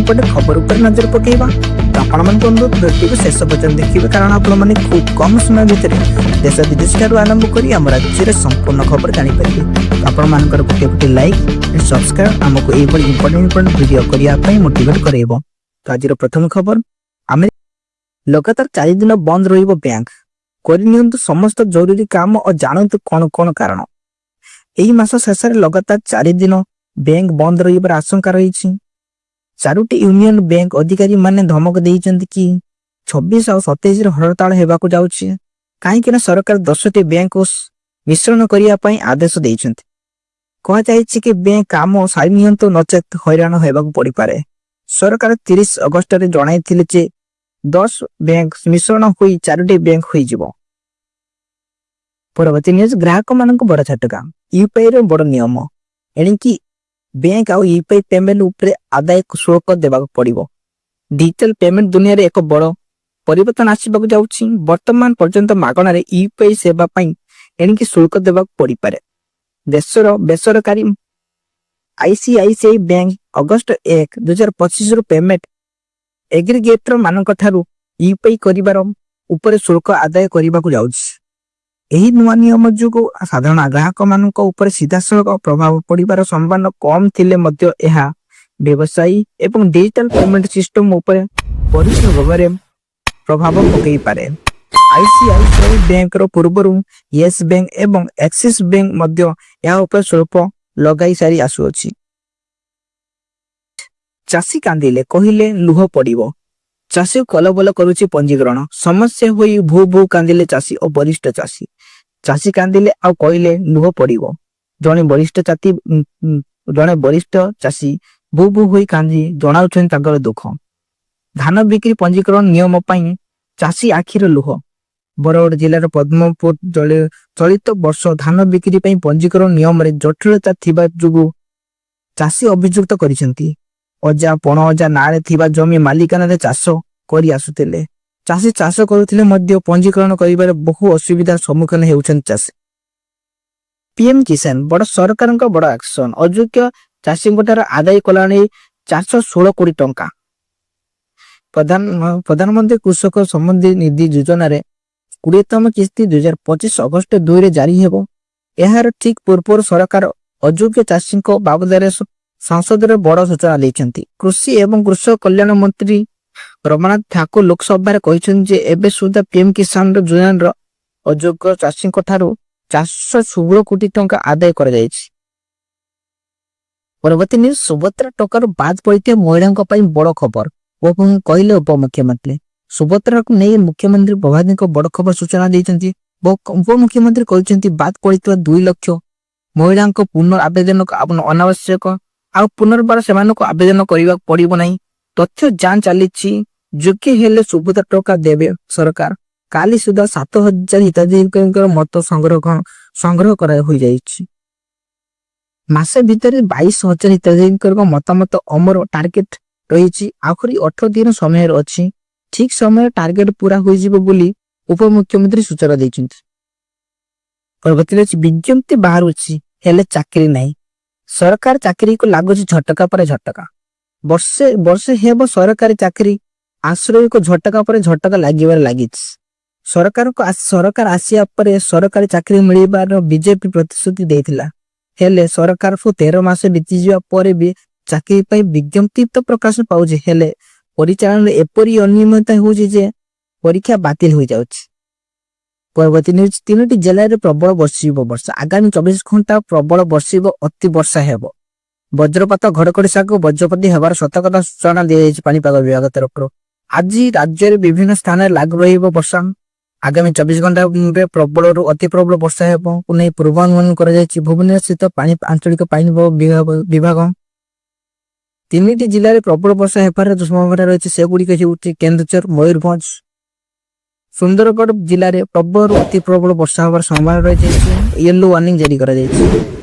पटे खबर उपर नजर पकेबा। तो आपण मन बंधु वीडियो को शेष पर्यंत देखिए, कारण आपण माने खूब कम समय भितर देश विदेश ठारू आरंभ करी आम राज्य संपूर्ण खबर जानी पारिबे। आपण मानकर गोटे गोटे लाइक एंड सब्सक्राइब हमको ए बड़ी इंपोर्टेंट वीडियो करिया पई मोटिवेट करेबो। तो आज प्रथम खबर, आमे लगातार 4 दिन बंद रहिबो बैंक। करनियंतु समस्त जरूरी काम और जानतु कोन कोन कारण। एही मास शेष लगातार 4 दिन बैंक बंद रहिबार आशंका रही। 4टी यूनियन बैंक अधिकारी माने धमक देइचंती कि 26 और 27 रे हड़ताल हेबाकू जाउछि, काहेकि ना सरकार 10टी बैंक को मिश्रण करिया पई आदेश देइचंती। कहा जायछि कि बैंक काम सारि नियंतु नचेत हैरान हेबाकू पड़ी पारे। सरकार 30 अगस्त रे जणाइथिले जे 10 बैंक मिश्रण होई 4टी बैंक होई जिवो। परवर्ती न्यूज, ग्राहक मानक बड़ झटका, यूपीआई रे बड़ नियम। एणिकी बैंक आउ यूपीआई पेमेंट उपरे आदाय शुल्क देबाक पड़िबो। डिजिटल पेमेंट दुनिया रे एक बड़ परिवर्तन आसीबाक जाउछि। वर्तमान पर्यंत मागणारे यूपीआई सेवा पई एणिकी शुल्क देबाक पड़ी पारे। देशर बेसरकारी आईसीआईसीआई बैंक अगस्त 1, 2025 रो पेमेंट एग्रीगेटर मानक ठारू यूपीआई करिबार उपरे शुल्क आदाय करिबाकू जाउछि। एही नुआ नियम जुगु साधारण ग्राहक मानक ऊपर सीधासलख प्रभाव पड़िबार संभावना कम थिले मध्य एहा व्यवसायी एवं डिजिटल पेमेंट सिस्टम ऊपर परोक्ष भाବରେ प्रभाव पकई पारे। आईसीआईसीआई बैंक रो पूर्वरु येस बैंक एवं एक्सिस बैंक मध्य या ऊपर शुल्क लगाई सारी आसु अछि। चासी कांदिले कहिले लुह पड़िबो। चासी कलबल करूची पंजीकरण। समस्या होई भू भू कांदिले चासी और वरिष्ठ चासी। चासी कांदिले आ कहिले लुह पड़िबो। जने वरिष्ठ चासी भू भू होई कांदी जणाउछन ताकर दुख। धान बिक्री पंजीकरण नियम पई चासी आखिर लुह। बरगड़ जिल्लार पद्मपुर चलित वर्ष धान बिक्री पई पंजीकरण नियम रे जटिलता थिबा जुगु चासी अभियुक्त करिसेंती। अजा पण अजा नारे थिबा जमी मालिकाना रे चाष करी आसुतिले। चासी चाष करुथिले मध्य पंजीकरण करिबार बहु असुविधा सम्मुखीन हेउछन चासी। पीएम किसान बड़ सरकारक बड़ एक्शन। अयोग्य चाषींटार आदाय कलाणी 416 कोटी टंका। प्रधानमंत्री कृषक संबंधी निधि योजना रे 20तम किस्ती 2025 अगस्त 2 रे जारी हेबो। एहार ठीक पूर्व सरकार अयोग्य चाषी बाबद संसद रे बड़ सूचना दैछंती। कृषि एवं कृषक कल्याण मंत्री रमानाथ ठाकुर लोकसभा रे कहिछन जे एबे सुधा पीएम किसान योजना रो अयोग्य चाषी ठारू 416 कोटी टंका आदाय कर जायछि। परवर्ती न्यूज, सुभद्रा टकर बाद पड़िते महिला पई बड़ खबर। वो कहले उपमुख्यमंत्री सुभद्रा को नहीं मुख्यमंत्री प्रभाती को बड़ खबर सूचना दैछंती। उपमुख्यमंत्री कहिछंती बाद पड़िते 2 लाख महिला पुनः आवेदन अनावश्यक आ पुनर्बार सेमानको आवेदन करबा पड़िबो नाही। तथ्य जांच चलीछि। योग्य हेले सुभद्रा टका देबे सरकार। काली सुधा 7000 हिताधिकारी मत संग्रह करा होई जाइछि। मासे भीतर 22000 हिताधिकारी मतामत अमर टार्गेट रहिछि। आखरी 18 दिन समय अछि। ठीक समय टार्गेट पूरा होई जिवो बोली उपमुख्यमंत्री सूचना दैछन्ति। परवर्ती विज्ञप्ति बाहर अछि हेले चाकरी नाही। सरकार चाकरी को लागुछि झटका पर झटका। वर्षे हेबो सरकारी चाकरी आश्रय को झटका पर झटका लागिबार लागिछि। सरकार आसिया पर सरकारी चाकरी मिलिबार बीजेपी प्रतिश्रुति देथिला। हेले सरकार को 13 मास बीती जिवा पर भी चाकरी पई विज्ञप्ति तो प्रकाश पाउछि। हेले परिचालन एपरी अनियमितता होछि जे परीक्षा बातिल होई जाउछि। परवर्ती न्यूज, 3टी जिल्ला रे प्रबल वर्षा। आगामी 24 घंटा प्रबल वर्षिब अति वर्षा हेबो। वज्रपात घड़घड़ी सह वज्रपाती हेबार सतर्कता सूचना दिया पानीपाग विभाग तरफ। आज राज्य रे विभिन्न स्थान रे लागू रहिबो वर्षा। आगामी 24 घंटा रे प्रबल रु अति प्रबल वर्षा हेबो नै पूर्वानुमान करा जायछि। भुवनेश्वर स्थित पानी आंचलिक पानीपाग विभाग 3टी जिल्ला रे प्रबल वर्षा हेबार संभावना रहिछि। सेगुडी के केन्दुझर, मयूरभंज, सुंदरगढ़ जिले में प्रबल अति प्रबल वर्षा होबार संभावना रही। येलो वार्निंग जारी करा जायछि।